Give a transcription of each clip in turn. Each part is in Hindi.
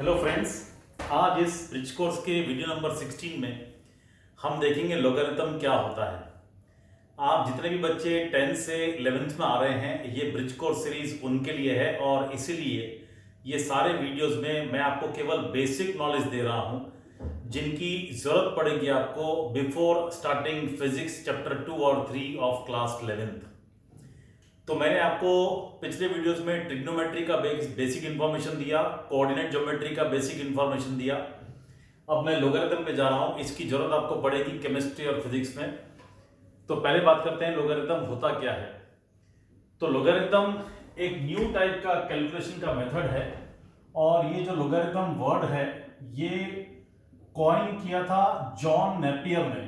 हेलो फ्रेंड्स, आज इस ब्रिज कोर्स के वीडियो नंबर 16 में हम देखेंगे लोगरिथम क्या होता है। आप जितने भी बच्चे 10 से 11th में आ रहे हैं, ये ब्रिज कोर्स सीरीज उनके लिए है और इसीलिए ये सारे वीडियोस में मैं आपको केवल बेसिक नॉलेज दे रहा हूँ जिनकी ज़रूरत पड़ेगी आपको बिफोर स्टार्टिंग फिजिक्स चैप्टर 2 और 3 ऑफ क्लास 11th। तो मैंने आपको पिछले वीडियोस में ट्रिग्नोमेट्री का बेसिक इंफॉर्मेशन दिया, कोऑर्डिनेट ज्योमेट्री का बेसिक इंफॉर्मेशन दिया। अब मैं लोगरिथम पे जा रहा हूं, इसकी जरूरत आपको पड़ेगी केमिस्ट्री और फिजिक्स में। तो पहले बात करते हैं लोगरिथम होता क्या है। तो लोगरिथम एक न्यू टाइप का कैलकुलेशन का मेथड है और ये जो लोगरिथम वर्ड है ये कॉइन किया था जॉन नेपियर ने।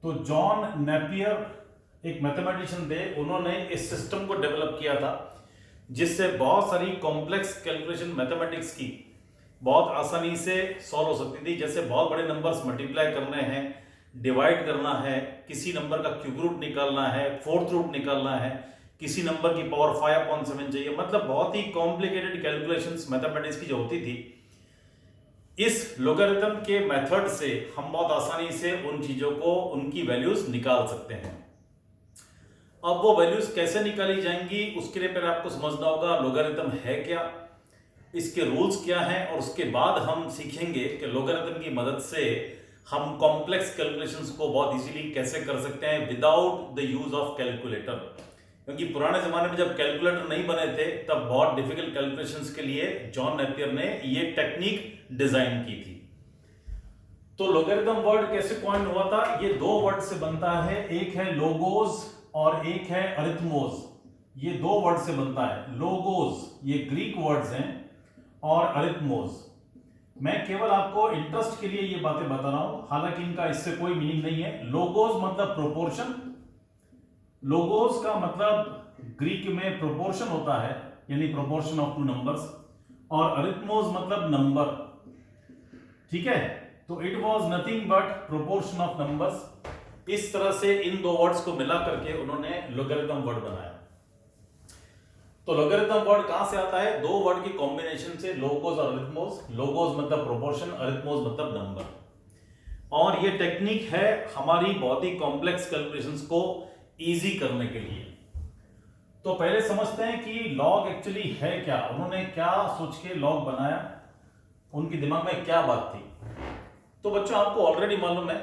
तो जॉन नेपियर एक मैथमेटिशियन थे, उन्होंने इस सिस्टम को डेवलप किया था जिससे बहुत सारी कॉम्प्लेक्स कैलकुलेशन मैथमेटिक्स की बहुत आसानी से सॉल्व हो सकती थी। जैसे बहुत बड़े नंबर्स मल्टीप्लाई करने हैं, डिवाइड करना है, किसी नंबर का क्यूब रूट निकालना है, फोर्थ रूट निकालना है, किसी नंबर की पावर 5/7 चाहिए, मतलब बहुत ही कॉम्प्लिकेटेड कैलकुलेशंस मैथमेटिक्स की जो होती थी, इस लोगरिथम के मेथड से हम बहुत आसानी से उन चीजों को, उनकी वैल्यूज निकाल सकते हैं। अब वो वैल्यूज कैसे निकाली जाएंगी उसके लिए पहले आपको समझना होगा लोगरिथम है क्या, इसके रूल्स क्या हैं, और उसके बाद हम सीखेंगे कि लोगरिथम की मदद से हम कॉम्प्लेक्स कैलकुलेशंस को बहुत इजीली कैसे कर सकते हैं without the use of calculator. क्योंकि पुराने जमाने में जब कैलकुलेटर नहीं बने थे तब बहुत डिफिकल्ट कैलकुलेशंस के लिए जॉन नेपियर ने ये टेक्निक डिजाइन की थी। तो लोगरिथम वर्ड कैसे कॉइन हुआ था? ये दो वर्ड से बनता है, एक है लोगोस और एक है अरिथमोस। ये दो वर्ड से बनता है। लोगोस ये ग्रीक वर्ड्स हैं और अरिथमोस, मैं केवल आपको इंटरेस्ट के लिए ये बातें बता रहा हूं, हालांकि इनका इससे कोई मीनिंग नहीं है। लोगोस मतलब प्रोपोर्शन, लोगोस का मतलब ग्रीक में प्रोपोर्शन होता है, यानी प्रोपोर्शन ऑफ टू नंबर्स, और अरिथमोस मतलब नंबर। ठीक है, तो it was nothing but proportion of numbers. इस तरह से इन दो वर्ड्स को मिला करके उन्होंने लोगरिथम वर्ड बनाया। तो लोगरिथम वर्ड कहां से आता है? दो वर्ड की कॉम्बिनेशन से, लोगोस और अरिथमोस। लोगोस मतलब प्रोपोर्शन, अरिथमोस मतलब नंबर। और ये टेक्निक है हमारी बहुत ही कॉम्प्लेक्स कैलकुलेशंस को इजी करने के लिए। तो पहले समझते हैं कि लॉग एक्चुअली है क्या, उन्होंने क्या सोच के लॉग बनाया, उनके दिमाग में क्या बात थी। तो बच्चों आपको ऑलरेडी मालूम है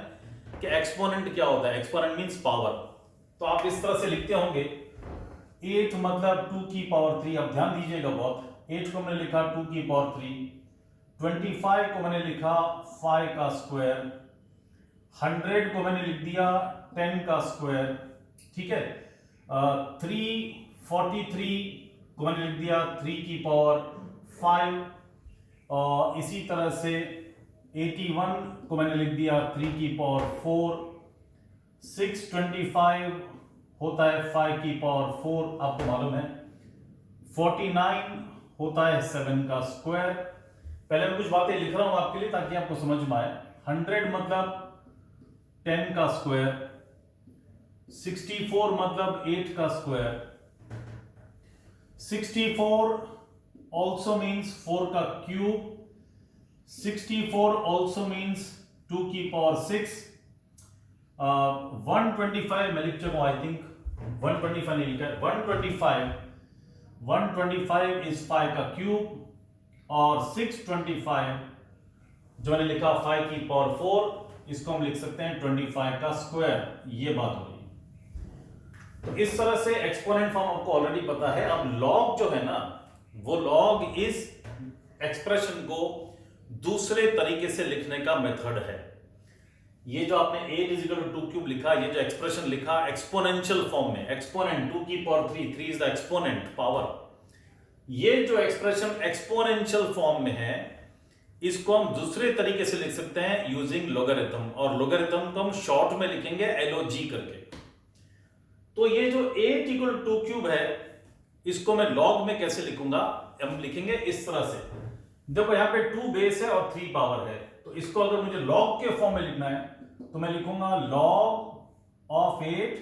कि एक्सपोनेंट क्या होता है। Exponent means power. तो आप इस तरह से लिखते होंगे 8 मतलब 2 की पावर 3। अब ध्यान दीजिएगा बहुत, 8 को मैंने लिखा 2 की पावर 3, 25 को मैंने लिखा 5 का स्क्वायर, 100 को मैंने लिख दिया 10 का स्क्वायर। ठीक है, 343 को मैंने लिख दिया 3 की पावर 5, और इसी तरह से 81 को मैंने लिख दिया 3 की पावर 4, 625 होता है 5 की पावर 4, आपको मालूम है, 49 होता है 7 का स्क्वायर। पहले मैं कुछ बातें लिख रहा हूं आपके लिए ताकि आपको समझ में आए। 100 मतलब 10 का स्क्वायर, 64 मतलब 8 का स्क्वायर, 64 also means 4 का क्यूब, 64 also means 2 की पावर 6, 125 मैं लिख चुका हूं, आई थिंक 125 नहीं लिखा है, 125 इज 5 का क्यूब, और 625 जो मैंने लिखा 5 की पावर 4, इसको हम लिख सकते हैं 25 का स्क्वायर। ये बात हो गई। तो इस तरह से एक्सपोनेंट फॉर्म आपको ऑलरेडी पता है। अब लॉग जो है ना, वो लॉग इस एक्सप्रेशन को दूसरे तरीके से लिखने का मेथड है। ये जो आपने 8 = 2 क्यूब लिखा, ये जो एक्सप्रेशन लिखा एक्सपोनेंशियल फॉर्म में, एक्सपोनेंट 2 की power 3 is the exponent power. ये जो एक्सप्रेशन एक्सपोनेंशियल फॉर्म में है, इसको हम दूसरे तरीके से लिख सकते हैं यूजिंग लोगरिथम, और लोगरिथम को हम शॉर्ट में लिखेंगे LOG करके। तो ये जो 8 = 2 क्यूब है, इसको मैं लॉग में कैसे लिखूंगा? हम लिखेंगे इस तरह से। देखो यहाँ पे 2 बेस है और 3 पावर है, तो इसको अगर मुझे लॉग के फॉर्म में लिखना है तो मैं लिखूंगा log of 8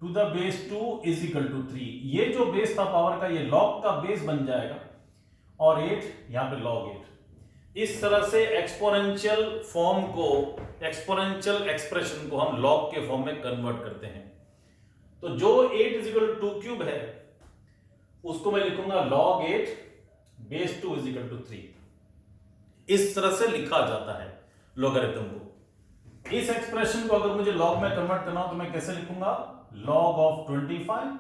to the base 2 is equal to 3। ये जो बेस था पावर का, ये लॉग का बेस बन जाएगा, और 8 यहां पे log 8। इस तरह से एक्सपोनेंशियल फॉर्म को, एक्सपोनेंशियल एक्सप्रेशन को हम लॉग के फॉर्म में कन्वर्ट करते हैं। तो जो 8 इजिकल टू क्यूब है उसको मैं लिखूंगा log 8 बेस 2 इजिकल टू 3। इस तरह से लिखा जाता है लोगरिथम को। इस एक्सप्रेशन को अगर मुझे लॉग में कन्वर्ट करना हो तो मैं कैसे लिखूंगा, log ऑफ 25,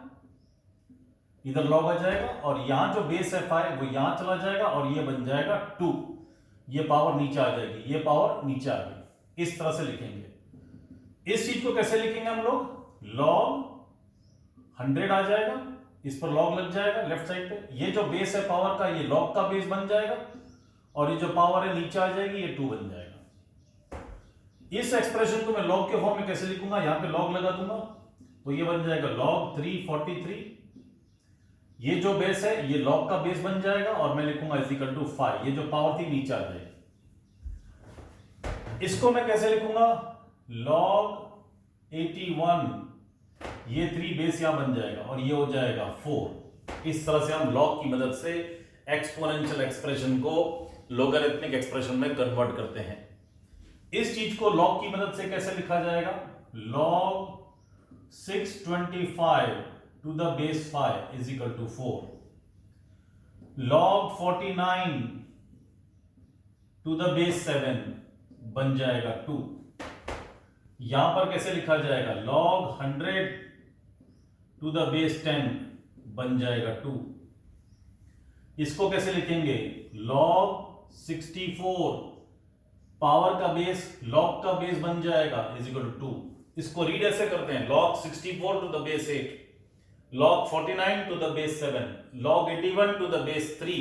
इधर लॉग आ जाएगा और यहां जो बेस है 5 वो यहां चला जाएगा और ये बन जाएगा 2, ये पावर नीचे आ जाएगी, ये पावर नीचे आ गई। इस तरह से लिखेंगे। इस चीज को कैसे लिखेंगे हम लोग, log 100 आ जाएगा, इस पर log लग जाएगा लेफ्ट साइड पे, ये जो बेस है पावर का ये log का बेस बन जाएगा और ये जो पावर है नीचे आ जाएगी, ये 2 बन जाएगा। इस एक्सप्रेशन को मैं log के फॉर्म में कैसे लिखूंगा, यहां पे log लगा दूंगा तो ये बन जाएगा log 343, ये जो बेस है ये log का बेस बन जाएगा और मैं लिखूंगा इज इक्वल टू 5, ये जो पावर थी नीचे आ जाएगी। इसको मैं कैसे लिखूंगा, log 81, ये 3 बेस यहां बन जाएगा और ये हो जाएगा 4। इस तरह से हम log की मदद से एक्सपोनेंशियल एक्सप्रेशन को लोगरिथमिक एक्सप्रेशन में कन्वर्ट करते हैं। इस चीज को log की मदद से कैसे लिखा जाएगा, log 625 to the base 5 is equal to 4, log 49 to the base 7 बन जाएगा 2। यहां पर कैसे लिखा जाएगा, log 100 to the base 10 बन जाएगा 2। इसको कैसे लिखेंगे, log 64 पावर का बेस log का बेस बन जाएगा इज इक्वल टू 2। इसको रीड ऐसे करते हैं, log 64 to the base 8, log 49 to the base 7, log 81 to the base 3,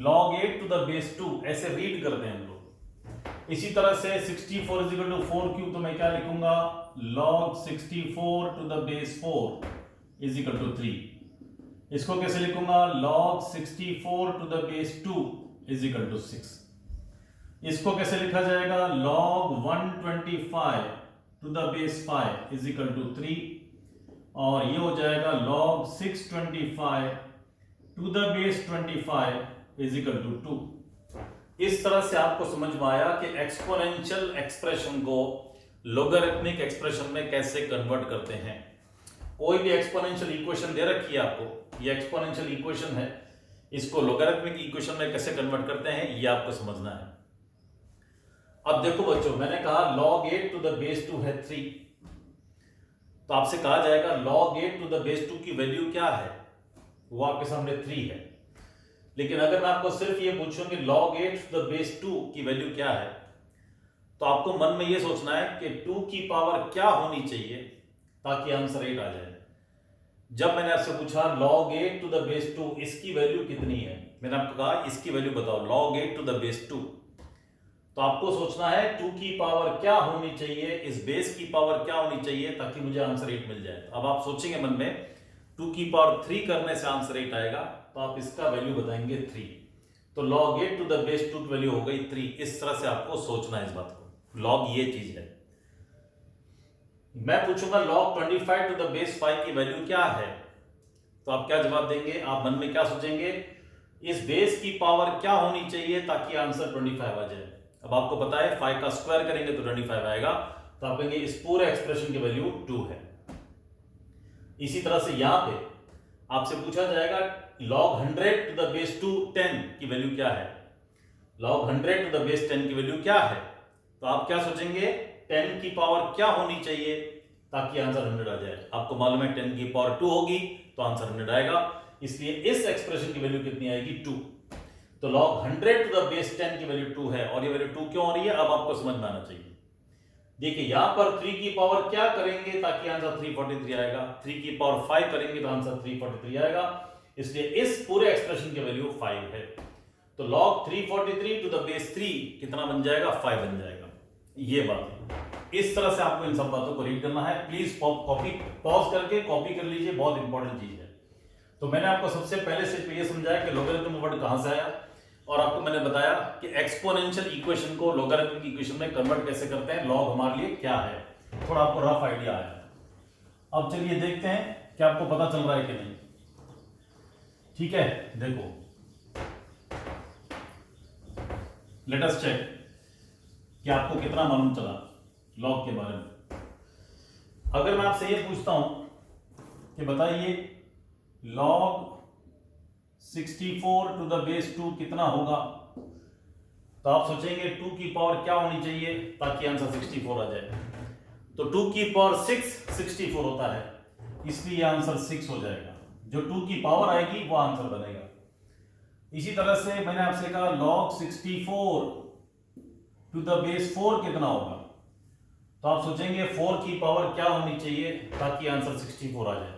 log 8 to the base 2, ऐसे रीड करते हैं हम लोग। इसी तरह से 64 is equal to 4 क्यूब, तो मैं क्या लिखूंगा, log 64 to the base 4 is equal to 3। इसको कैसे लिखूंगा, log 64 to the base 2 is equal to 6। इसको कैसे लिखा जाएगा, log 125 to the base 5 is equal to 3 और ये हो जाएगा log 625 to the base 25 is equal to 2। इस तरह से आपको समझ में आया कि एक्सपोनेंशियल एक्सप्रेशन को लोगरिथमिक एक्सप्रेशन में कैसे कन्वर्ट करते हैं। कोई भी एक्सपोनेंशियल इक्वेशन दे रखी है आपको, ये एक्सपोनेंशियल इक्वेशन है, इसको लोगरिथमिक इक्वेशन में कैसे कन्वर्ट करते हैं ये आपको समझना है। अब देखो बच्चों, मैंने कहा log 8 to the base 2 है 3, तो आपसे कहा जाएगा log 8 to the base 2 की वैल्यू क्या है, वो आपके सामने 3 है। लेकिन अगर मैं आपको सिर्फ ये पूछूं कि log 8 to the base 2 की वैल्यू क्या है, तो आपको मन में ये सोचना है कि 2 की पावर क्या होनी चाहिए ताकि आंसर 8 आ जाए। जब मैंने आपसे पूछा log 8 to the base 2 इसकी वैल्यू कितनी है, मैंने आपको कहा इसकी वैल्यू बताओ log 8 to the base 2, तो आपको सोचना है 2 की पावर क्या होनी चाहिए, इस बेस की पावर क्या होनी चाहिए ताकि मुझे आंसर 8 मिल जाए। अब आप सोचेंगे मन में 2 की पावर 3 करने से आंसर 8 आएगा, तो आप इसका वैल्यू बताएंगे 3, तो log 8 to the base 2 की वैल्यू हो गई 3। इस तरह से आपको सोचना है इस बात को, log ये चीज है। मैं पूछूंगा log 25 to the base 5 की वैल्यू क्या है, तो आप क्या जवाब देंगे, आप मन में क्या सोचेंगे, इस बेस की पावर क्या होनी चाहिए ताकि आंसर 25 आ जाए। अब आपको पता है 5 का स्क्वायर करेंगे तो 25 आएगा, तो आप कहेंगे इस पूरे एक्सप्रेशन की वैल्यू 2 है। इसी तरह से यहां पे आपसे पूछा जाएगा log 100 to the base 2 10 की वैल्यू क्या है, log 100 to the base 10 की वैल्यू क्या है, तो आप क्या सोचेंगे 10 की पावर क्या होनी चाहिए ताकि आंसर 100 आ जाए। आपको मालूम है 10 की पावर 2 होगी तो आंसर 100 आएगा, इसलिए इस एक्सप्रेशन की वैल्यू कितनी आएगी 2। तो log 100 to the base 10 की वैल्यू 2 है और ये वैल्यू 2 क्यों हो रही है, अब आपको समझ में आना चाहिए। देखिए यहां पर 3 की पावर क्या करेंगे ताकि आंसर 343 आएगा, 3 की पावर 5 करेंगे तो आंसर 343 आएगा, इसलिए इस पूरे एक्सप्रेशन की वैल्यू 5 है। तो log 343 to the base 3 कितना बन जाएगा, 5 बन जाएगा। ये बात है, इस तरह से आपको इन सब बातों को रीड करना है। प्लीज कॉपी पॉज करके कॉपी कर लीजिए, बहुत इंपॉर्टेंट चीज है। तो मैंने आपको सबसे पहले से ये समझाया कि लोगरिथम वर्ड कहां से आया, और आपको मैंने बताया कि एक्सपोनेंशियल इक्वेशन को लोगरिथमिक इक्वेशन में कन्वर्ट कैसे करते हैं, लॉग हमारे लिए क्या है, थोड़ा आपको रफ आइडिया आया। अब चलिए देखते हैं कि आपको पता चल रहा है कि नहीं। ठीक है, देखो लेट अस चेक कि आपको कितना मालूम चला लॉग के बारे में। अगर मैं आपसे ये पूछता हूं कि बताइए log 64 टू द बेस 2 कितना होगा, तो आप सोचेंगे 2 की पावर क्या होनी चाहिए ताकि आंसर 64 आ जाए। तो 2 की पावर 6 64 होता है, इसलिए आंसर 6 हो जाएगा। जो 2 की पावर आएगी वो आंसर बनेगा। इसी तरह से मैंने आपसे कहा log 64 टू द बेस 4 कितना होगा, तो आप सोचेंगे 4 की पावर क्या होनी चाहिए ताकि आंसर 64 आ जाए।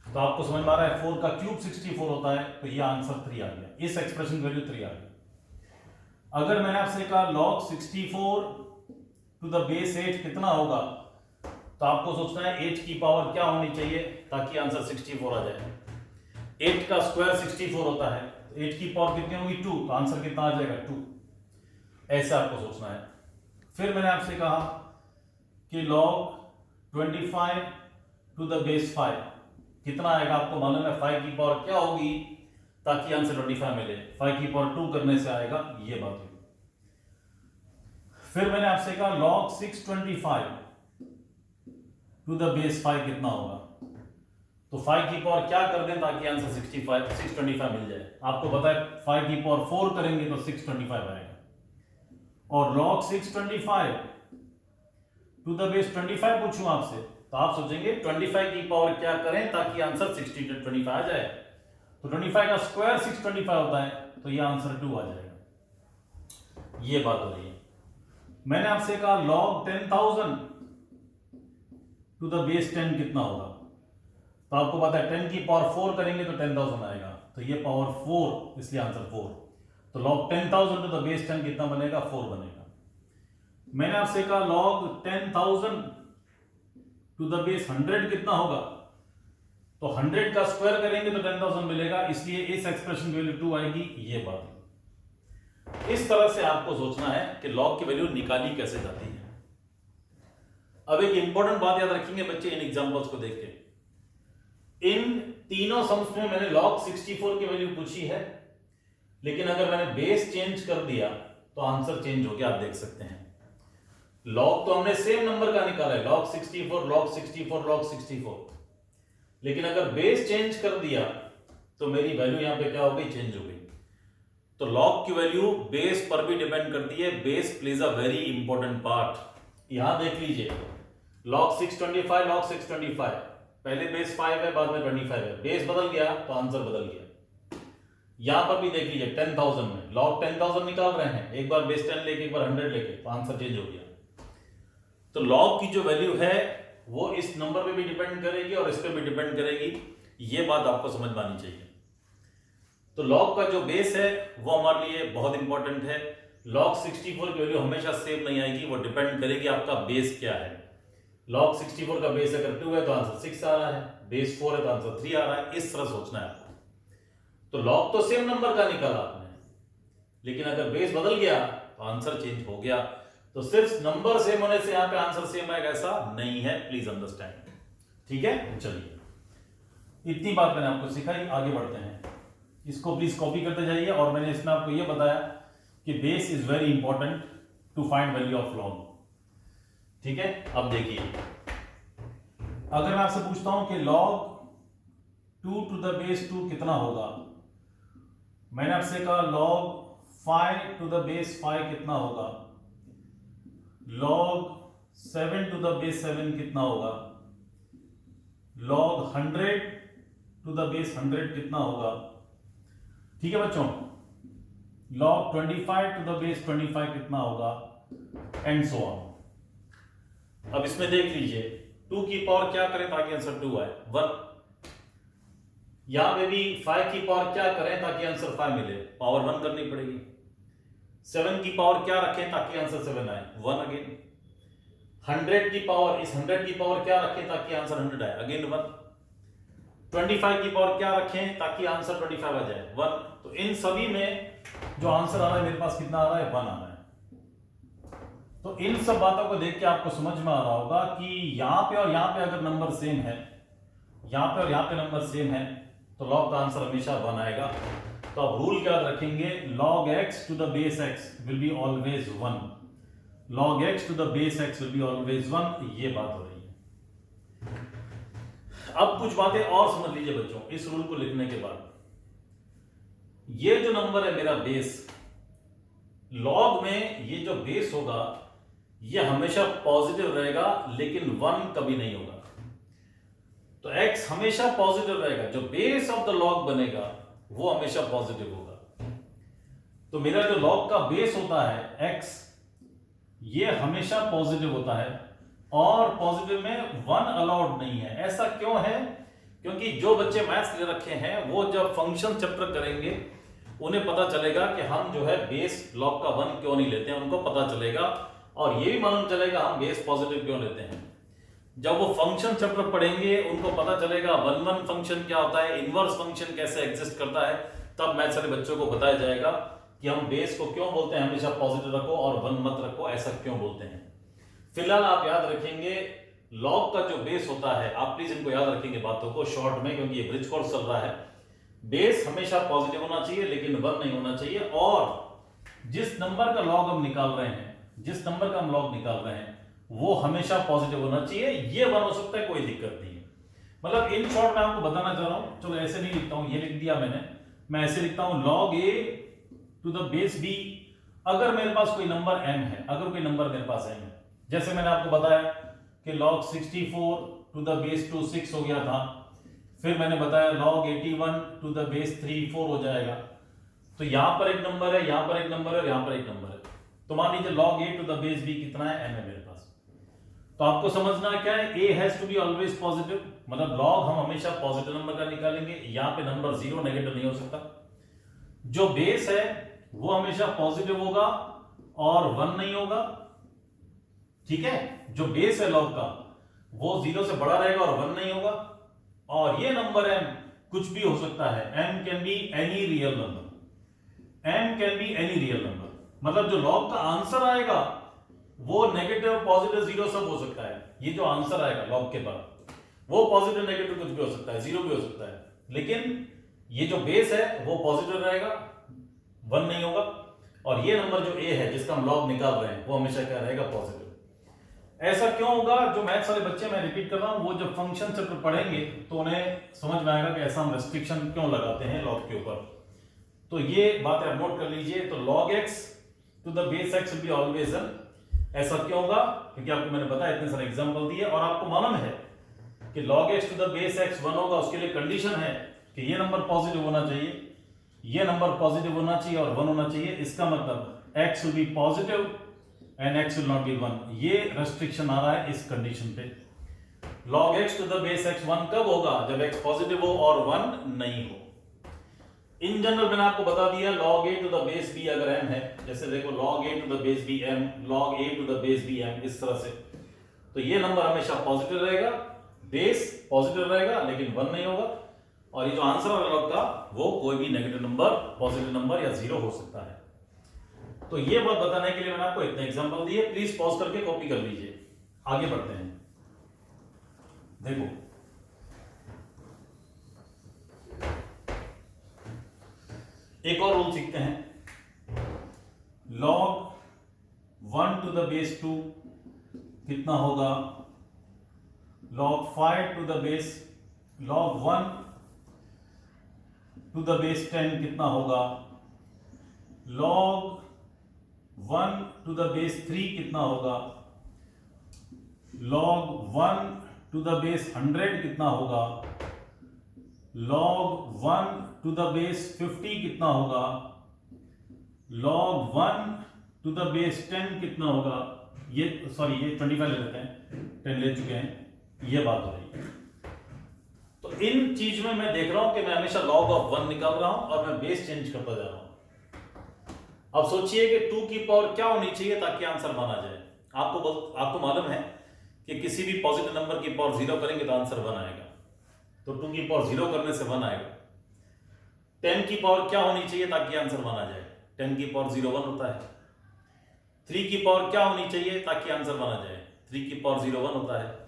तो आपको समझ में आ रहा है 4 का क्यूब 64 होता है, तो ये आंसर 3 आ गया। इस एक्सप्रेशन वैल्यू 3 आ गया। अगर मैंने आपसे कहा log 64 टू द बेस 8 कितना होगा, तो आपको सोचना है 8 की पावर क्या होनी चाहिए ताकि आंसर 64 आ जाए। 8 का स्क्वायर 64 होता है, 8 की पावर कितनी होगी 2, तो आंसर कितना आ जाएगा 2। ऐसा आपको सोचना है। फिर मैंने आपसे कहा कि log 25 टू द बेस 5 कितना आएगा, आपको मालूम है 5 की पावर क्या होगी ताकि आंसर 25 मिले। 5 की पावर 2 करने से आएगा, ये बात हुई। फिर मैंने आपसे कहा log 625 टू द बेस 5 कितना होगा, तो 5 की पावर क्या कर दें ताकि आंसर 625 मिल जाए। आपको पता है 5 की पावर 4 करेंगे तो 625 आएगा। और log 625 टू द बेस 25 पूछूं आपसे, तो आप सोचेंगे 25 की पावर क्या करें ताकि आंसर 625 आ जाए। तो 25 का स्क्वायर 625 होता है, तो ये आंसर 2 आ जाएगा। ये बात हो रही है। मैंने आपसे कहा log 10,000 टू द बेस 10 कितना होगा, तो आपको पता है 10 की पावर 4 करेंगे तो 10,000 आएगा, तो ये पावर 4, इसलिए आंसर 4। तो log 10,000 टू द बेस 10 कितना बनेगा, 4 बनेगा। मैंने आपसे कहा log 10,000 टू द बेस 100 कितना होगा, तो 100 का स्क्वायर करेंगे तो 10,000 मिलेगा, इसलिए इस एक्सप्रेशन की वैल्यू 2 आएगी। ये बात है। इस तरह से आपको सोचना है कि log की वैल्यू निकाली कैसे जाती है। अब एक इंपॉर्टेंट बात याद रखेंगे बच्चे इन एग्जांपल्स को देख के। इन तीनों सम्स में मैंने log 64 की वैल्यू पूछी है, लेकिन अगर मैंने बेस चेंज कर दिया तो आंसर चेंज हो गया। आप देख सकते हैं log तो हमने सेम नंबर का निकाला है, log 64 log 64 log 64, लेकिन अगर बेस चेंज कर दिया तो मेरी वैल्यू यहां पे क्या हो गई, चेंज हो गई। तो log की वैल्यू बेस पर भी डिपेंड करती है। Base plays a very important part. यहां देख लीजिए log 625 log 625, पहले बेस 5 है, बाद में 25 है। बेस बदल गया तो आंसर बदल गया। यहां पर भी देख लीजिए 10,000 में log 10,000 निकाल रहे हैं, एक बार बेस 10 लेके एक बार 100 लेके, तो आंसर चेंज हो गया। तो log की जो वैल्यू है वो इस नंबर पे भी डिपेंड करेगी और इस पे भी डिपेंड करेगी। ये बात आपको समझ में आनी चाहिए। तो log का जो बेस है वो हमारे लिए बहुत इंपॉर्टेंट है। log 64 की वैल्यू हमेशा सेम नहीं आएगी, वो डिपेंड करेगी आपका बेस क्या है। log 64 का बेस अगर 2 है तो आंसर 6 आ रहा है, बेस 4 है तो आंसर 3 आ रहा है। इस तरह सोचना है आपको। तो log तो सेम नंबर का निकाला आपने, लेकिन अगर बेस बदल गया तो आंसर चेंज हो गया। तो सिर्फ नंबर सेम होने से यहां पे आंसर सेम आएगा ऐसा नहीं है, प्लीज अंडरस्टैंड। ठीक है, चलिए इतनी बात मैंने आपको सिखाई, आगे बढ़ते हैं। इसको प्लीज कॉपी करते जाइए। और मैंने इसमें आपको यह बताया कि base is very important to find value of log। ठीक है, अब देखिए अगर मैं आपसे पूछता हूं कि log 2 टू द बेस 2 कितना होगा, मैंने आपसे कहा log 5 टू द बेस 5 कितना होगा, log 7 टू द बेस 7 कितना होगा, log 100 टू द बेस 100 कितना होगा। ठीक है बच्चों, log 25 टू द बेस 25 कितना होगा, एंड सो ऑन। अब इसमें देख लीजिए 2 की पावर क्या करें ताकि आंसर 2 आए, 1। यहां पे भी 5 की पावर क्या करें ताकि आंसर 5 मिले, पावर 1 करनी पड़ेगी। 7 की पावर क्या रखें ताकि आंसर 7 आए, 1 अगेन। 100 की पावर, इस 100 की पावर क्या रखें ताकि आंसर 100 आए, अगेन 1। 25 की पावर क्या रखें ताकि आंसर 25 आ जाए, 1। तो इन सभी में जो आंसर आ रहा है मेरे पास कितना आ रहा है, 1 आ रहा है। तो इन सब बातों को देख के आपको समझ में आ रहा होगा कि यहां पे और यहां पे अगर नंबर सेम है, यहां पे और यहां पे नंबर सेम है, तो log का आंसर हमेशा 1 आएगा। तो आप रूल क्या रखेंगे, log x to the base x will be always 1, log x to the base x will be always 1, ये बात हो रही है। अब कुछ बातें और समझ लीजिए बच्चों इस रूल को लिखने के बाद। ये जो नंबर है मेरा बेस, लॉग में ये जो बेस होगा ये हमेशा पॉजिटिव रहेगा, लेकिन 1 कभी नहीं होगा। तो x हमेशा पॉजिटिव रहेगा, जो बेस ऑफ द लॉग बनेगा वो हमेशा पॉजिटिव होगा। तो मेरा जो लॉग का बेस होता है x, ये हमेशा पॉजिटिव होता है, और पॉजिटिव में 1 अलाउड नहीं है। ऐसा क्यों है? क्योंकि जो बच्चे मैथ्स ले रखे हैं वो जब फंक्शन चैप्टर करेंगे उन्हें पता चलेगा कि हम जो है बेस लॉग का 1 क्यों नहीं लेते हैं, उनको पता चलेगा, और ये भी मालूम चलेगा हम बेस पॉजिटिव क्यों लेते हैं। जब वो फंक्शन चैप्टर पढ़ेंगे उनको पता चलेगा 1 फंक्शन क्या होता है, इनवर्स फंक्शन कैसे एग्जिस्ट करता है, तब मैथ्स वाले बच्चों को बताया जाएगा कि हम बेस को क्यों बोलते हैं हमेशा पॉजिटिव रखो और 1 मत रखो, ऐसा क्यों बोलते हैं। फिलहाल आप याद रखेंगे लॉग का जो बेस होता है, आप प्लीज इनको याद रखेंगे बातों को शॉर्ट में, क्योंकि ये ब्रिज कोर्स चल रहा है। बेस हमेशा पॉजिटिव होना चाहिए लेकिन 1 नहीं होना चाहिए, और जिस नंबर का लॉग हम निकाल रहे हैं, जिस नंबर का हम लॉग निकाल रहे हैं वो हमेशा पॉजिटिव होना चाहिए। ये 1 हो सकता है, कोई दिक्कत नहीं है। मतलब इन शॉर्ट में आपको बताना चाह रहा हूं, चलो ऐसे नहीं लिखता हूं, ये लिख दिया मैंने, मैं ऐसे लिखता हूं log a to the base b। अगर मेरे पास कोई नंबर m है, अगर कोई नंबर मेरे पास m है, जैसे मैंने आपको बताया कि log 64 to the base 2 6 हो गया था, फिर मैंने बताया log 81 to the base 3 4 हो जाएगा। तो यहां पर एक नंबर है, यहां पर एक नंबर है और यहां पर एक नंबर है। तो मान लीजिए log a to the base b कितना है, m है मेरे पास। तो आपको समझना क्या है, a has to be always positive, मतलब log हम हमेशा पॉजिटिव नंबर का निकालेंगे, यहां पे नंबर 0 नेगेटिव नहीं हो सकता। जो बेस है वो हमेशा पॉजिटिव होगा और 1 नहीं होगा, ठीक है। जो बेस है log का वो 0 से बड़ा रहेगा और 1 नहीं होगा। और ये नंबर m कुछ भी हो सकता है, m can be any real number, m can be any real number, मतलब जो log का आंसर आएगा वो नेगेटिव पॉजिटिव 0 सब हो सकता है। ये जो आंसर आएगा log के बाद वो पॉजिटिव नेगेटिव कुछ भी हो सकता है, 0 भी हो सकता है, लेकिन ये जो बेस है वो पॉजिटिव रहेगा, 1 नहीं होगा। और ये नंबर जो a है जिसका हम log निकाल रहे हैं वो हमेशा क्या रहेगा, पॉजिटिव। ऐसा क्यों होगा? जो मैथ्स वाले बच्चे, मैं रिपीट कर रहा हूं, वो जब फंक्शन चैप्टर पढ़ेंगे तो उन्हें समझ में आएगा कि ऐसा हम रेस्ट्रिक्शन क्यों लगाते हैं log के ऊपर। तो ये बात आप नोट कर लीजिए। तो log x to the base x will be always 1, ऐसा क्यों होगा? क्योंकि आपको मैंने बताया, इतने सारे एग्जांपल दिए, और आपको मालूम है कि log x to the base x 1 होगा, उसके लिए कंडीशन है कि ये नंबर पॉजिटिव होना चाहिए, ये नंबर पॉजिटिव होना चाहिए और 1 होना चाहिए। इसका मतलब x will be positive and x will not be 1, ये रेस्ट्रिक्शन आ रहा है इस कंडीशन पे। log x to the base x 1 कब होगा? जब x पॉजिटिव हो और 1 नहीं हो। इन जनरल मैंने आपको बता दिया log a to the base b अगर m है, जैसे देखो log a to the base b m, log a to the base b m, इस तरह से, तो ये नंबर हमेशा पॉजिटिव रहेगा, बेस पॉजिटिव रहेगा लेकिन 1 नहीं होगा। और ये जो आंसर है log का वो कोई भी नेगेटिव नंबर, पॉजिटिव नंबर या 0 हो सकता है। तो ये बात बताने के लिए मैंने आपको इतने एग्जांपल दिए, प्लीज पॉज करके कॉपी कर लीजिए। आगे बढ़ते हैं। देखो एक और रूल सीखते हैं। log 1 to the base 2 कितना होगा, log 5 to the base, log 1 to the base 10 कितना होगा, log 1 to the base 3 कितना होगा, log 1 to the base 100 कितना होगा, log 1 to the base 50 कितना होगा, log 1 to the base 10 कितना होगा। ये सॉरी, ये 25 ले लेते हैं, 10 ले चुके हैं, ये बात हो रही है। तो इन चीज में मैं देख रहा हूं कि मैं हमेशा log of 1 निकाल रहा हूं और मैं बेस चेंज करता जा रहा हूं। अब सोचिए कि 2 की पावर क्या होनी चाहिए ताकि आंसर माना जाए। आपको मालूम है कि किसी भी पॉजिटिव नंबर की पावर 0 करेंगे तो आंसर 1 आएगा, तो 2 की पावर 0 करने से 1 आएगा। 10 की पावर क्या होनी चाहिए ताकि आंसर माना जाए? 10 की पावर 0 1 होता है। 3 की पावर क्या होनी चाहिए ताकि आंसर माना जाए? 3 की पावर 0 1 होता है।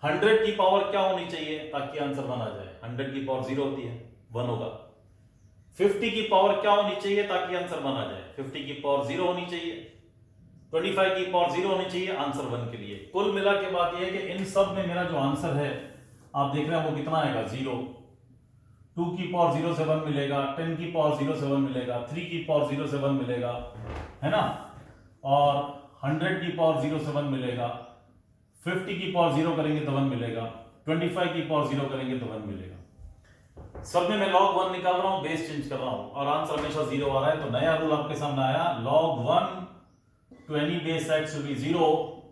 100 की पावर क्या होनी चाहिए ताकि आंसर माना जाए? 100 की पावर 0 होती है, 1 होगा। 50 की पावर क्या होनी चाहिए ताकि आंसर 1 आ जाए? 50 की पावर 0 होनी चाहिए, 25 की पावर 0 होनी चाहिए आंसर 1 के लिए। कुल मिला के बात यह है कि इन सब में मेरा जो आंसर है आप देख रहे हैं वो कितना आएगा? 0। 2 की पावर 0 से 1 मिलेगा, 10 की पावर 0 से 1 मिलेगा, 3 की पावर 0 से 1 मिलेगा, है ना, और 100 की पावर 0 से 1 मिलेगा, 50 की पावर 0 करेंगे तो 1 मिलेगा, 25 की पावर 0 करेंगे तो 1 मिलेगा। सब में मैं log 1 निकाल रहा हूं, बेस चेंज कर रहा हूं और आंसर हमेशा 0 आ रहा है। तो नया रूल आपके सामने आया, log 1 to any base x will be 0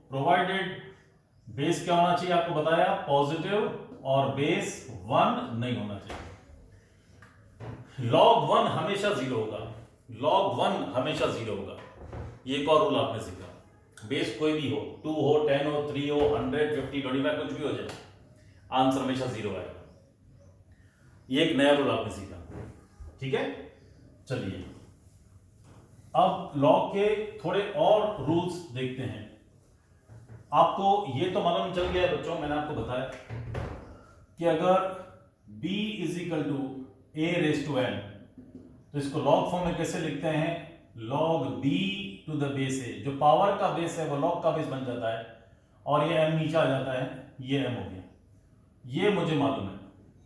provided base क्या होना चाहिए आपको बताया, पॉजिटिव, और बेस 1 नहीं होना चाहिए। log 1 हमेशा 0 होगा, log 1 हमेशा 0 होगा। ये एक और रूल आपने सीखा, बेस कोई भी हो, 2 हो, 10 हो, 3 हो, 100, 50, 25 कुछ भी हो जाए, आंसर हमेशा 0 आएगा। ये एक नया रूल आपने सीखा, ठीक है। चलिए अब लॉग के थोड़े और रूल्स देखते हैं। आपको ये तो मालूम चल गया है बच्चों, मैंने आपको बताया कि अगर b is equal to a raise to n, तो इसको लॉग फॉर्म में कैसे लिखते हैं, log b to the base a। जो पावर का बेस है वो लॉग का बेस बन जाता है और ये m नीचे आ जाता है, ये m हो गया, ये मुझे मालूम है,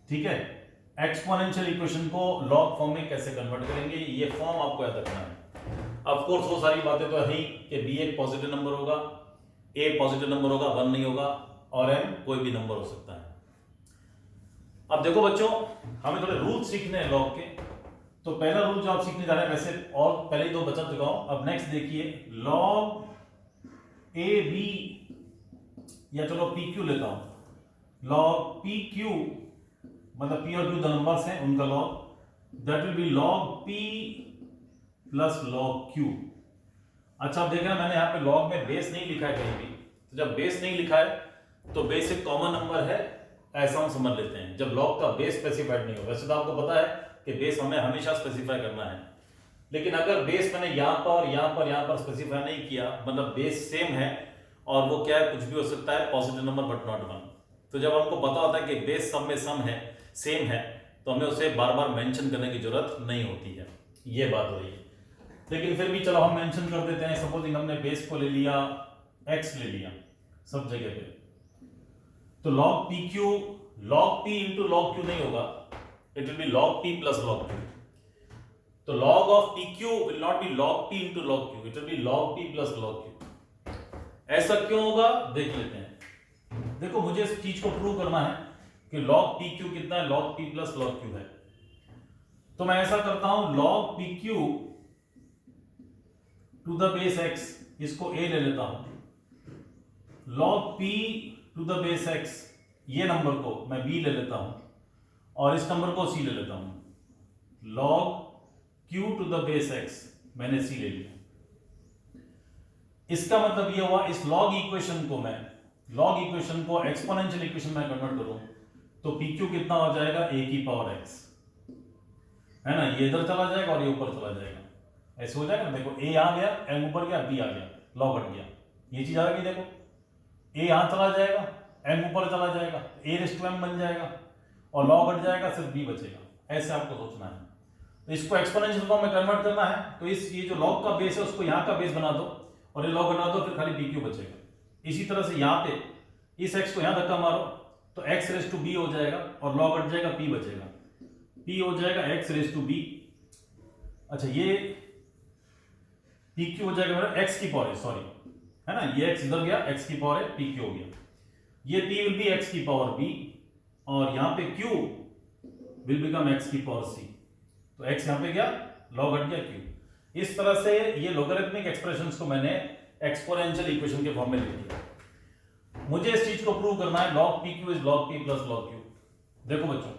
ठीक है। एक्सपोनेंशियल इक्वेशन को लॉग फॉर्म में कैसे कन्वर्ट करेंगे, ये फॉर्म आपको याद रखना है। ऑफ कोर्स वो सारी बातें तो है ही कि b एक पॉजिटिव नंबर होगा, a पॉजिटिव नंबर होगा, 1 नहीं होगा, और m कोई भी नंबर हो सकता है। अब देखो बच्चों, हमें थोड़े रूल सीखने हैं लॉग के। तो पहला रूल जो आप सीखने जा रहे हैं, वैसे और पहले ही 2 बचा चुका हूं, अब नेक्स्ट देखिए, लॉग ए बी, या चलो पी क्यू लेता हूं, लॉग पी क्यू, मतलब पी और क्यू दो नंबर्स हैं, उनका log, that will B log P plus log Q. अच्छा अब देखना, मैंने यहाँ पे लॉग में बेस नहीं लिखा है कहीं भी, तो जब बेस नहीं लिखा है तो बेस एक कॉमन नंबर है, ऐसा हम समझ लेते हैं जब लॉग का बेस स्पेसिफाइड नहीं हो। वैसे तो आपको पता है कि बेस हमें हमेशा स्पेसिफाई करना है, लेकिन अगर बेस मैंने यहाँ पर स्पेसिफाई नहीं किया, मतलब बेस सेम है और वो क्या है, कुछ भी हो सकता है, पॉजिटिव नंबर बट नॉट 1, तो जब हमको पता होता है कि बेस सब में सम है, सेम है, तो हमें उसे बार बार मेंशन करने की जरूरत नहीं होती है, ये बात हो रही है। लेकिन फिर भी चलो हम मेंशन कर देते हैं, सपोजिंग हमने बेस को ले लिया, x ले लिया सब जगह पे, तो log pq, log p into log q नहीं होगा, it will be log p plus log q। तो log of pq will not be log p into log q, it will be log p plus log q। ऐसा क्यों होगा देख लेते हैं। देखो मुझे इस चीज को प्रूव करना है कि log pq कितना है, log p plus log q है, तो मैं ऐसा करता हूं, log pq to the base x, इसको a ले लेता हूं, log p to the base x, ये नंबर को मैं b ले लेता हूं और इस नंबर को c ले लेता हूं, log q to the base x मैंने c ले लिया। इसका मतलब ये हुआ, इस log इक्वेशन को एक्सपोनेंशियल इक्वेशन में कन्वर्ट करूं तो pq कितना हो जाएगा, a की पावर x, है ना, ये इधर चला जाएगा और ये ऊपर चला जाएगा, ऐसे हो जाएगा। देखो a आ गया, m ऊपर गया, b आ गया, log हट गया, ये चीज आ गई। देखो a यहां चला जाएगा, m ऊपर चला जाएगा, a रेज़ टू m बन जाएगा और log हट जाएगा, सिर्फ b बचेगा। ऐसे आपको सोचना है। तो इसको एक्सपोनेंशियल फॉर्म में कन्वर्ट करना है, तो इस ये जो log का बेस है उसको यहाँ का बेस बना दो और ये log हटा दो, फिर खाली pq बचेगा। इसी तरह से यहाँ पे इस x को यहाँ धक्का मारो तो x रेज़ टू b हो जाएगा और log हट जाएगा, p बचेगा, p हो जाएगा x रेज़ टू b। अच्छा ये pq हो जाएगा मेरा x की पावर, सॉरी, है ना, ये x इधर गया, x की पावर है, pq हो गया, ये p विल बी x की पावर b और यहाँ पे q विल बिकम x की पावर c। तो x यहाँ पे गया, log हट गया q। इस तरह से ये लोगरिथमिक एक्सप्रेशंस को मैंने एक्सपोनेंशियल इक्वेशन के फॉर्म में लिख दिया। मुझे इस चीज को प्रूव करना है, log pq is log p plus log q। देखो बच्चों,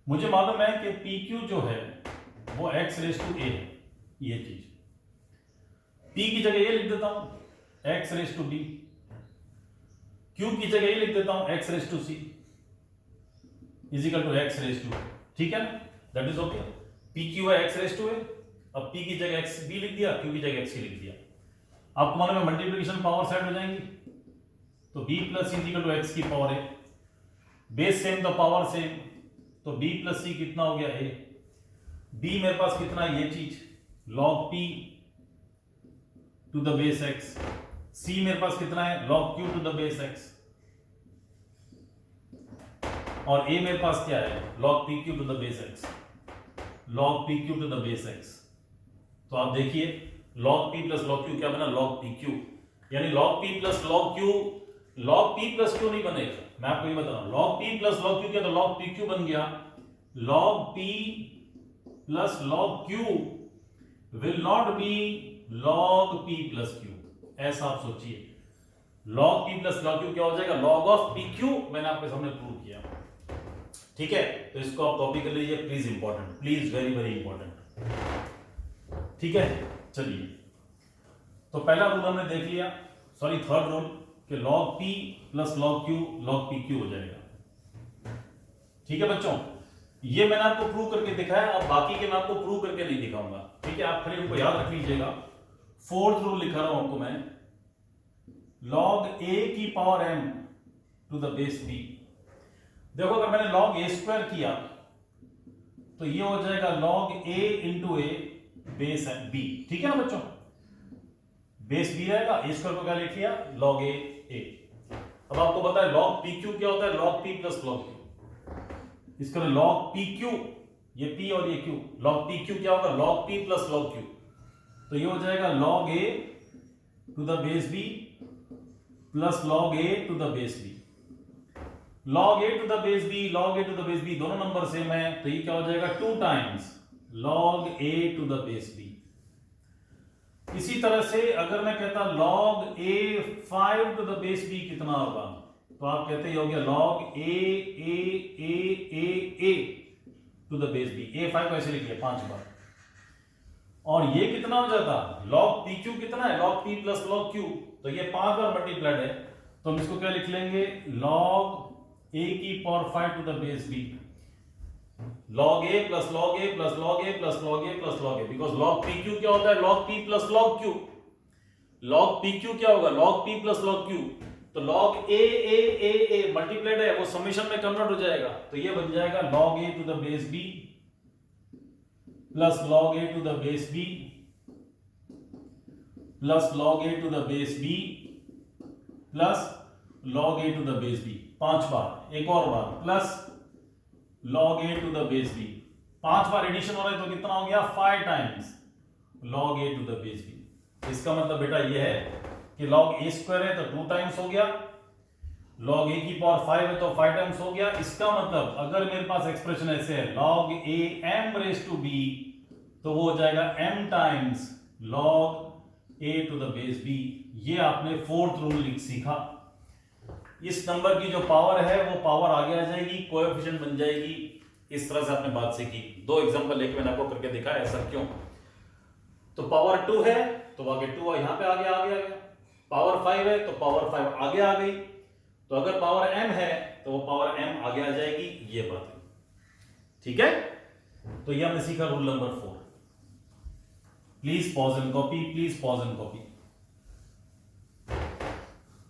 मुझे मालूम है कि pq जो है वो x रेज़ टू a है, ये चीज p की जगह ये लिख देता हूं, x raise to b, q की जगह ये लिख देता हूं, x raise to c is equal to x raise to, ठीक है, दैट इज ओके। pq है x रेज़ टू a, अब p की जगह x b लिख दिया, q की जगह x c लिख दिया। आपको मालूम है मल्टीप्लिकेशन पावर साइड हो जाएंगी, तो b plus c is equal to x की पावर a, बेस सेम तो पावर सेम, तो b प्लस c कितना हो गया a, b मेरे पास कितना है ये चीज log p to the base x, c मेरे पास कितना है log q to the base x, और a मेरे पास क्या है log pq to the base x, log pq to the base x। तो आप देखिए log p plus log q क्या बना log pq, यानी log p plus log q, log p plus q नहीं बनेगा, मैं आपको ये बता रहा हूं log p plus log q क्या तो log pq बन गया, log p plus log q will not be log p plus q, ऐसा आप सोचिए log p plus log q क्या हो जाएगा log ऑफ pq, मैंने आपके सामने प्रूव किया। ठीक है, तो इसको आप कॉपी कर लीजिए please, important, please very very important. ठीक है, चलिए तो पहला रूल हमने देख लिया, सॉरी थर्ड रूल कि log p plus log q log pq हो जाएगा। ठीक है बच्चों, ये मैंने आपको प्रूव करके दिखाया, अब बाकी के मैं आपको प्रूव करके नहीं दिखाऊंगा। ठीक है, आप खाली उनको याद रख लीजिएगा। फोर्थ रूल लिखा रहा हूं आपको मैं, log a की power m to the base b। देखो अगर मैंने log a स्क्वायर किया तो ये हो जाएगा log a into a base b। ठीक है ना बच्चों, बेस b रहेगा, a स्क्वायर को क्या लिख लिया log a। अब आपको पता है log pq क्या होता है log p plus log q, इसका log pq, ये p और ये q, log pq क्या होगा log p plus log q, तो ये हो जाएगा log a to the base b plus log a to the base b। log a to the base b, log a to the base b दोनों नंबर सेम है, तो ये क्या हो जाएगा 2 times log a to the base b। इसी तरह से अगर मैं कहता log a 5 to the base b कितना होगा, तो आप कहते हो गया log a to the base b, a5 को ऐसे लिख लिया 5 बार, और ये कितना हो जाता log pq कितना है log p plus log q, तो ये 5 बार मल्टीप्लाइड है, तो हम इसको क्या लिख लेंगे log a की power 5 to the base b, log a plus log a plus log a plus log a plus log a, because log pq क्या होता है log p plus log q, log pq क्या होगा log p plus log q, तो log a मल्टीप्लाइड है वो समेशन में कन्वर्ट हो जाएगा, तो ये बन जाएगा log a to the base b plus log a to the base b plus log a to the base b plus log a to the base b 5 बार, एक और बार plus log a to the base b, 5 बार एडिशन हो रहा है तो कितना हो गया 5 times log a to the base b। इसका मतलब बेटा ये है कि log a स्क्वायर है तो 2 टाइम्स हो गया, log a की पावर 5 है तो 5 टाइम्स हो गया। इसका मतलब अगर मेरे पास एक्सप्रेशन ऐसे है log a m raise to b, तो वो हो जाएगा m times log a to the base b। ये आपने फोर्थ रूल सीखा, इस नंबर की जो पावर है वो पावर आगे आ जाएगी, कोएफिशिएंट बन जाएगी, इस तरह से आपने बात सीखी। 2 एग्जांपल लेके मैंने आपको करके दिखाया, ऐसा क्यों, तो पावर 2 है तो आगे 2 यहां पे आगे आ गया, पावर 5 है तो पावर 5 आगे आ गई, तो अगर पावर m है तो वो पावर m आगे आ जाएगी, ये बात है। ठीक है, तो ये हमने सीखा rule number 4। Please pause and copy, please pause and copy,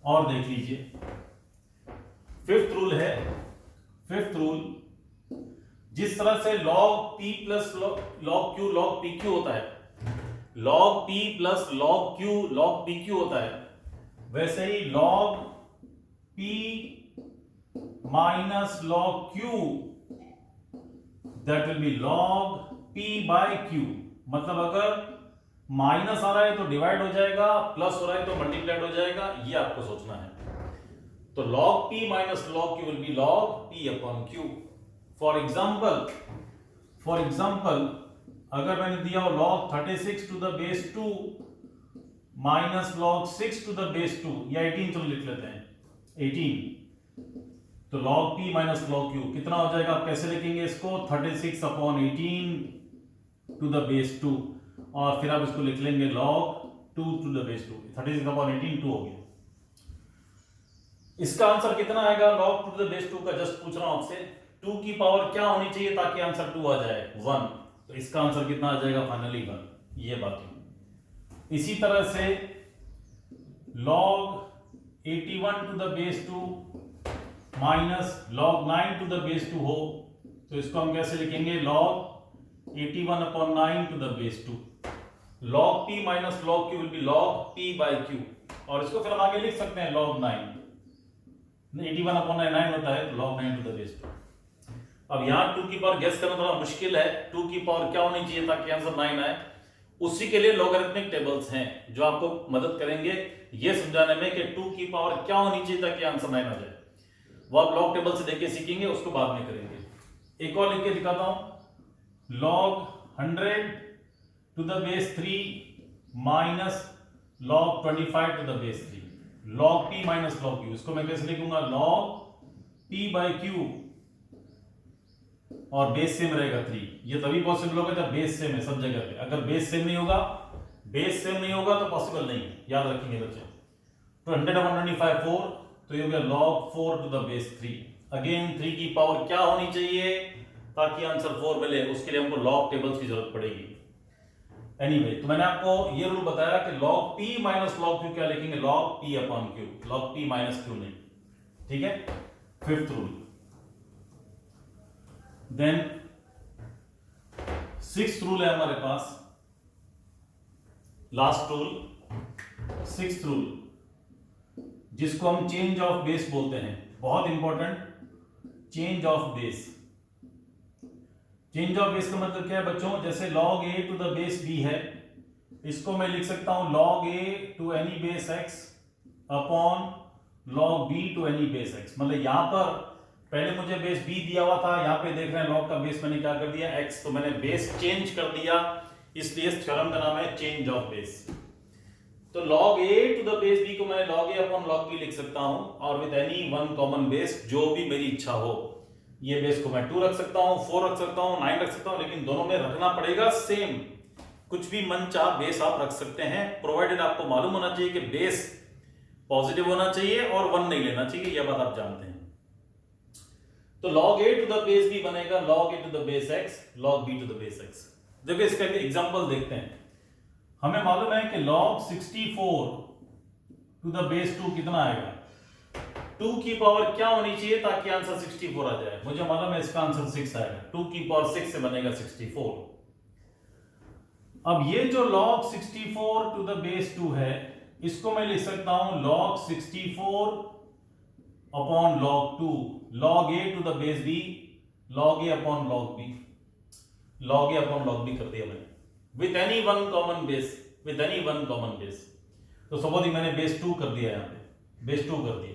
और देख लीजिए फिफ्थ रूल है। फिफ्थ रूल, जिस तरह से log p plus log q log pq होता है, log p plus log q log pq होता है, वैसे ही log p minus log q that will be log p by q। मतलब अगर माइनस आ रहा है तो डिवाइड हो जाएगा, प्लस हो रहा है तो मल्टीप्लाइड हो जाएगा, ये आपको सोचना है। तो log p minus log q will be log p upon q। For example अगर मैंने दिया हो log 36 to the base 2 minus log 6 to the base 2, या 18 चलो लिख लेते हैं 18, तो log p minus log q कितना हो जाएगा, आप कैसे लिखेंगे इसको 36 अपॉन 18 टू द बेस 2, और फिर आप इसको लिख लेंगे log 2 to the base 2, 36 upon 18 2 हो गया। इसका आंसर कितना आएगा log 2 टू द बेस 2 का, जस्ट पूछ रहा हूं आपसे, 2 की पावर क्या होनी चाहिए ताकि आंसर 2 आ जाए 1, तो इसका आंसर कितना आ जाएगा फाइनली 1, ये बात है। इसी तरह से log 81 to the base 2 minus log 9 to the base 2 हो, तो इसको हम कैसे लिखेंगे log 81/9 to the base 2. log p minus log q will be log p by q, और इसको फिर हम आगे लिख सकते हैं log 9. 81/9 होता है तो log 9 to the base 2. अब यहाँ 2 की पावर गेस करना थोड़ा मुश्किल है. 2 की पावर क्या होनी चाहिए ताकि आंसर 9 आए? उसी के लिए लॉगरिथमिक टेबल्स हैं जो आपको मदद करेंगे ये समझाने में कि 2 की पावर क्या होनी चाहिए ताकि आंसर 9 आ जाए. वो आप लॉग टेबल से देख के सीखेंगे, उसको बाद में करेंगे. एक और लिख के दिखाता हूं. log 100 to the base 3 minus log 25 to the base 3. log p minus log q, इसको मैं कैसे लिखूंगा? log p by q, और बेस सेम रहेगा 3. ये तभी पॉसिबल होगा जब बेस सेम है सब जगह पे. अगर बेस सेम नहीं होगा तो पॉसिबल नहीं है. याद रखेंगे बच्चे. तो 100/125 4, तो ये हो गया log 4 to the base 3. Again 3 की पावर क्या होनी चाहिए ताकि आंसर 4 मिले? उसके लिए हमको लॉग टेबल्स की जरूरत पड़ेगी. एनीवे, तो मैंने आपको ये रूल बताया कि log p minus log q क्या लिखेंगे? log p upon q, log p minus q नहीं. ठीक है. Fifth rule. Then sixth rule है हमारे पास, लास्ट रूल, सिक्स्थ रूल, जिसको हम चेंज ऑफ बेस बोलते हैं. बहुत important, change of base. Change of base का मतलब क्या है बच्चों? जैसे log a to the base b है, इसको मैं लिख सकता हूं log a to any base x upon log b to any base x. मतलब यहां पर पहले मुझे बेस b दिया हुआ था, यहां पे देख रहे हैं log का बेस मैंने क्या कर दिया? x. तो मैंने बेस चेंज कर दिया, इसलिए इस थ्योरम का नाम है चेंज ऑफ बेस. तो log a to the base b को मैं log a upon log b लिख सकता हूं, और with any one common base, जो भी मेरी इच्छा हो. ये बेस को मैं 2 रख सकता हूं, 4 रख सकता हूं, 9 रख सकता हूं, लेकिन दोनों में रखना पड़ेगा सेम. कुछ भी मन चाह बेस आप रख सकते हैं, प्रोवाइडेड आपको मालूम होना चाहिए कि बेस पॉजिटिव होना चाहिए और 1 नहीं लेना चाहिए. यह बात आप जानते हैं. तो log a to the base b बनेगा log a to the base x, log b to the base x. देखो इसका एक एग्जांपल देखते हैं. हमें मालूम है कि log 64 टू द बेस 2 कितना आएगा? 2 की पावर क्या होनी चाहिए ताकि आंसर 64 आ जाए? मुझे मालूम है इसका आंसर 6 आएगा. 2 की पावर 6 से बनेगा 64. अब ये जो log 64 टू द बेस 2 है, इसको मैं लिख सकता हूं log 64 upon log 2, log a to the base b, log a upon log b. log a upon log b कर दिया मैंने with any one common base, with any one common base. तो सपोज मैंने बेस 2 कर दिया, यहां पे बेस 2 कर दिया.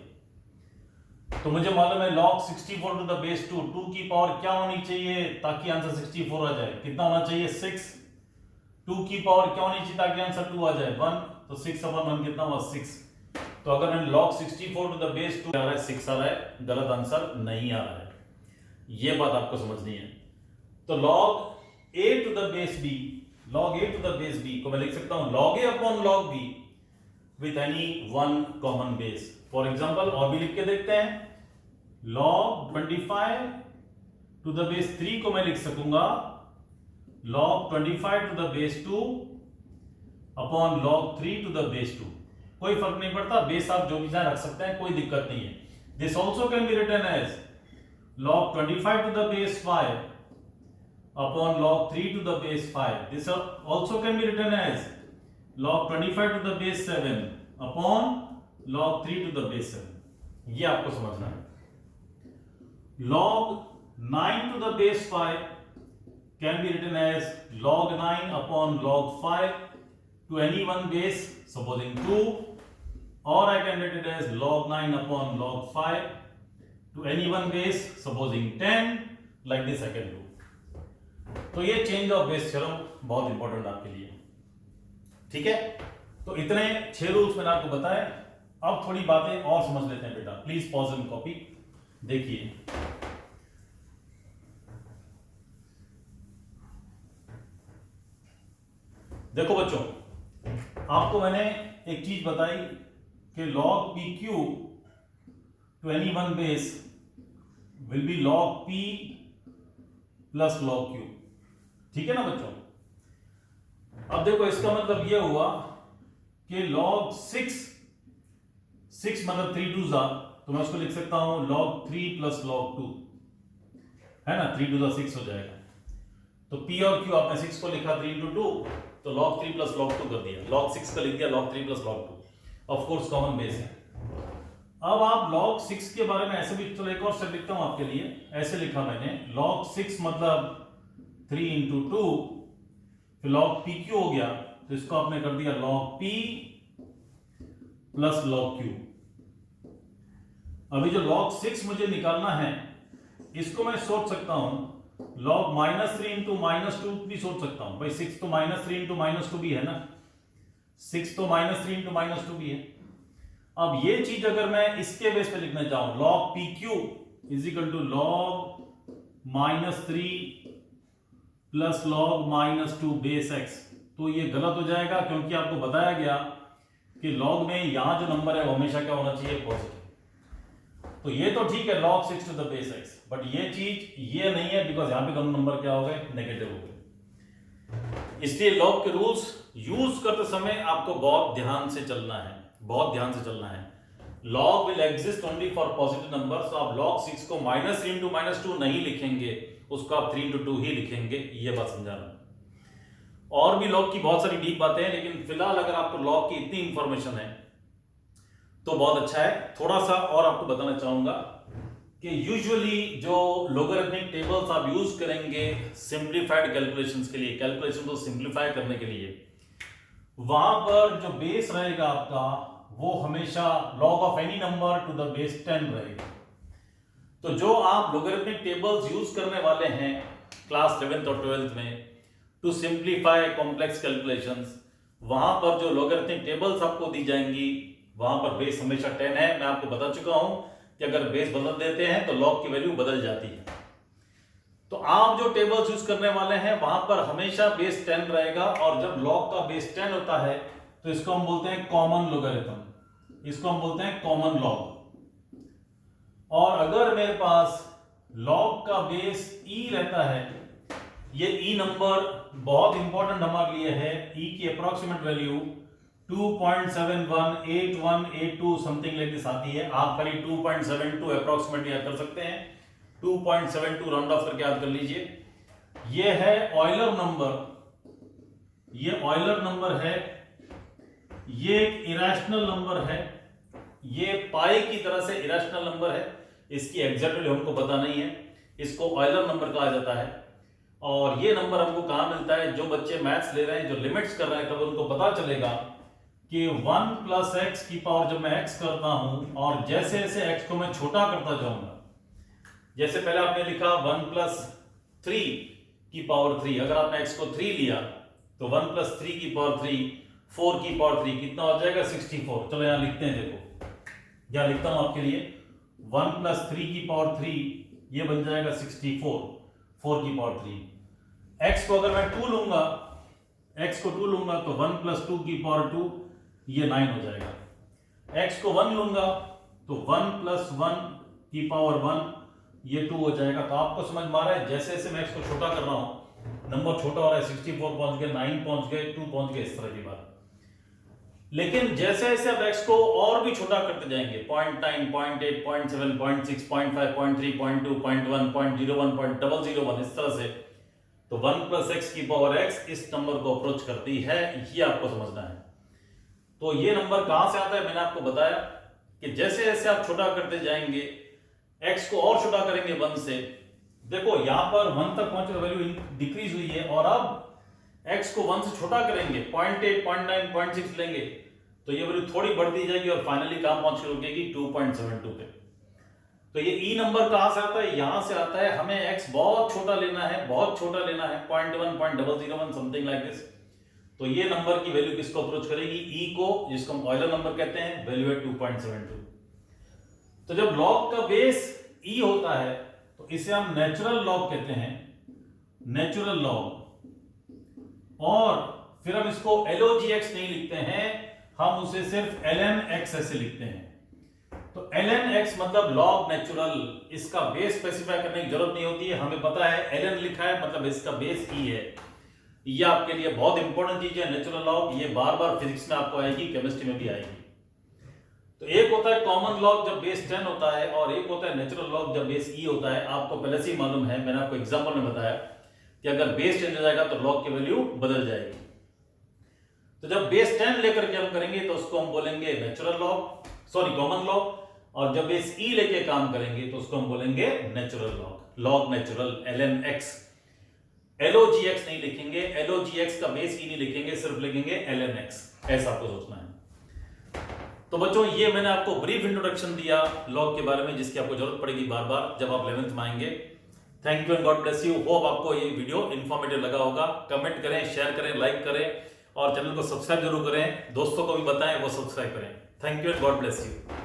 तो मुझे मालूम है log 64 टू द बेस 2, 2 की पावर क्या होनी चाहिए ताकि आंसर 64 आ जाए? कितना होना चाहिए? 6. 2 की पावर क्या होनी चाहिए ताकि आंसर 2 आ जाए? 1. तो 6 अपॉन 1 कितना हुआ? 6. तो अगर मैं log 64 टू द बेस 2 आ रहा है, 6 आ रहा है, गलत आंसर नहीं आ रहा है. ये बात आपको समझनी है. तो log a to the base b, log a to the base b को मैं लिख सकता हूं log a upon log b with any one common base. For example और भी लिख के देखते हैं. log 25 टू द बेस 3 को मैं लिख सकूंगा log 25 to the base 2 upon log 3 to the base 2. कोई फर्क नहीं पड़ता, बेस आप जो भी चाहे रख सकते हैं, कोई दिक्कत नहीं है. This also can be written as log 25 to the base 5 upon log 3 to the base 5. This also can be written as log 25 to the base 7 upon log 3 to the base 7. ये आपको समझना है. log 9 to the base 5 can be written as log 9 upon log 5 to any one base, supposing 2, or I can write it as log 9 upon log 5 to any one base, supposing 10. Like this I can do. तो ये चेंज ऑफ बेस थ्योरम बहुत इंपॉर्टेंट आपके लिए. ठीक है. तो इतने 6 रूल्स मैंने आपको बताए. अब थोड़ी बातें और समझ लेते हैं बेटा. Please pause and copy. देखिए, देखो बच्चों, आपको मैंने एक चीज बताई कि log pq to any one base will be log p plus log q. ठीक है ना बच्चों? अब देखो इसका मतलब यह हुआ कि log 6 मतलब 3 2 तो मैं उसको लिख सकता हूं log 3 प्लस log 2, है ना? 3 2 6 हो जाएगा. तो P और Q आपने 6 को लिखा 3 into 2, तो log 3 plus log 2 कर दिया, log 6 का लिख दिया log 3 plus log 2, of course common base है। अब आप log 6 के बारे में ऐसे भी, चलो एक और स्टेप लिखता हूं आपके लिए, ऐसे लिखा मैंने log 6 मतलब 3 into 2, फिर log PQ हो गया, तो इसको आपने कर दिया log P plus log Q। अभी जो log 6 मुझे निकालना है, इसको मैं सोच सकता हूं log -3 इंटू -2 भी सोच सकता हूं भाई, 6 तो -3 इंटू -2 भी है ना, 6 तो -3 इंटू -2 भी है। अब ये चीज अगर मैं इसके बेस पे लिखना चाहूं, log PQ is equal to log -3 plus log -2 base x, तो ये गलत हो जाएगा, क्योंकि आपको बताया गया कि log में यहां जो नंबर है वो हमेशा क्या होना चाहिए, पॉजिटिव। तो ये तो ठीक है log 6 to the base x, but ये चीज ये नहीं है, बिकॉज यहां पे दोनों नंबर क्या हो गए, नेगेटिव हो गए। इसलिए log के रूल्स यूज करते समय आपको बहुत ध्यान से चलना है, बहुत ध्यान से चलना है। log will exist only for positive number, तो आप log 6 को -3 इंटू -2 नहीं लिखेंगे, उसको आप 3 इंटू 2 ही लिखेंगे, ये बात समझाना। और भी log की बहुत सारी डीप बातें हैं, लेकिन फिलहाल अगर आपको log की इतनी इंफॉर्मेशन है तो बहुत अच्छा है। थोड़ा सा और आपको बताना चाहूंगा कि यूजुअली जो लोगरिथमिक टेबल्स आप यूज करेंगे सिंप्लीफाइड कैलकुलेशंस के लिए, कैलकुलेशन को सिंप्लीफाई करने के लिए, वहां पर जो बेस रहेगा आपका वो हमेशा log of any number two the base 10 रहेगा। तो जो आप लोगरिथमिक टेबल्स यूज करने वाले हैं क्लास 11th और 12th में टू सिंप्लीफाई कॉम्प्लेक्स कैलकुलेशंस, वहां पर जो लोगरिथमिक टेबल्स आपको दी जाएंगी वहां पर बेस हमेशा 10 है। मैं आपको बता चुका हूं कि अगर बेस बदल देते हैं तो log की वैल्यू बदल जाती है। तो आप जो टेबल्स यूज करने वाले हैं वहां पर हमेशा बेस 10 रहेगा, और जब log का बेस 10 होता है तो इसको हम बोलते हैं कॉमन लोगरिथम, इसको हम बोलते हैं कॉमन log। और अगर मेरे पास log का बेस e रहता है, ये e नंबर बहुत इंपॉर्टेंट हमारे लिए है, e की approximate value 2.718182 something like this आती है। आप खाली 2.72 अप्रोक्सीमेटली याद कर सकते हैं, 2.72 राउंड ऑफ करके याद कर लीजिए। ये है ऑयलर नंबर, ये ऑयलर नंबर है, ये एक इरेशनल नंबर है, ये पाई की तरह से इरेशनल नंबर है, इसकी एग्जैक्ट वैल्यू हमको पता नहीं है, इसको ऑयलर नंबर कहा जाता है। और ये नंबर हमको कहां मिलता है, जो बच्चे मैथ्स ले रहे हैं, जो लिमिट्स कर रहे हैं, तब उनको पता चलेगा कि 1 प्लस एक्स की पावर जब मैं x करता हूं और जैसे जैसे x को मैं छोटा करता जाऊंगा, जैसे पहले आपने लिखा 1 प्लस 3 की पावर 3, अगर आपने x को 3 लिया तो 1 प्लस 3 की पावर 3, 4 की पावर 3 कितना हो जाएगा, 64। चलो यहां लिखते हैं, देखो यहां लिखता हूं आपके लिए, 1 प्लस 3 की पावर 3 ये बन जाएगा 64, 4 की पावर 3। x को अगर मैं 2 लूंगा, x को 2 लूंगा तो 1 प्लस 2 की पावर 2 ये 9 हो जाएगा। x को 1 लूंगा तो 1 प्लस 1 की पावर 1 ये 2 हो जाएगा। तो आपको समझ में आ रहा है, जैसे जैसे मैं x को छोटा कर रहा हूं नंबर छोटा हो रहा है, 64 पहुंच गए, 9 पहुंच गए, 2 पहुंच गए, इस तरह की बात। लेकिन जैसे जैसे आप x को और भी छोटा करते जाएंगे, 0.9, 0.8, 0.7, 0.6, 0.5, 0.3, 0.2, 0.1, 0.01, 0.001, इस तरह से, तो 1 प्लस x की पावर x इस नंबर को अप्रोच करती है, ये आपको समझना है। तो ये नंबर कहां से आता है, मैंने आपको बताया कि जैसे जैसे आप छोटा करते जाएंगे, x को और छोटा करेंगे 1 से, देखो यहां पर 1 तक पहुंचे वैल्यू डिक्रीज हुई है, और अब x को 1 से छोटा करेंगे, 0.8, 0.9, 0.6 लेंगे तो ये वैल्यू थोड़ी बढ़ती जाएगी और फाइनली कहां पहुंच के रुकेगी, 2.72 पे। तो ये e नंबर कहां से आता है, यहां से आता है। हमें x बहुत छोटा लेना है, बहुत छोटा लेना है, 0.1, 0.001 समथिंग लाइक दिस। तो ये नंबर की वैल्यू किसको अप्रोच करेगी, e को, जिसको हम ऑयलर नंबर कहते हैं, वैल्यू है 2.72। तो जब log का बेस e होता है तो इसे हम नेचुरल log कहते हैं, नेचुरल log। और फिर हम इसको LOGX नहीं लिखते हैं, हम उसे सिर्फ ln(x) ऐसे लिखते हैं। तो ln(x) मतलब log नेचुरल, इसका बेस स्पेसिफाई करने की जरूरत नहीं होती है, हमें पता है ln लिखा है मतलब इसका बेस e है। ये आपके लिए बहुत इंपॉर्टेंट चीज है, नेचुरल लॉग, ये बार बार फिजिक्स में आपको आएगी, केमिस्ट्री में भी आएगी। तो एक होता है कॉमन लॉग जब बेस 10 होता है, और एक होता है नेचुरल लॉग जब बेस e होता है। आपको पहले से ही मालूम है, मैंने आपको एग्जांपल में बताया कि अगर बेस चेंज हो जाएगा तो लॉग की वैल्यू बदल जाएगी। तो जब बेस 10 लेकर के हम करेंगे तो उसको हम बोलेंगे natural log, sorry common log, और जब बेस ई लेके काम करेंगे तो उसको हम बोलेंगे natural log, log natural ln x। LOGX नहीं लिखेंगे, LOGX का बेस ई नहीं लिखेंगे, सिर्फ लिखेंगे ln x, ऐसा आपको सोचना है। तो बच्चों ये मैंने आपको ब्रीफ इंट्रोडक्शन दिया लॉग के बारे में, जिसकी आपको जरूरत पड़ेगी बार बार जब आप 11th में आएंगे। Thank you and God bless you. Hope आपको ये वीडियो इंफॉर्मेटिव लगा होगा। कमेंट करें, शेयर करें, लाइक करें और चैनल को सब्सक्राइब जरूर करें। दोस्तों को भी बताएं वो सब्सक्राइब करें। Thank you and God bless you.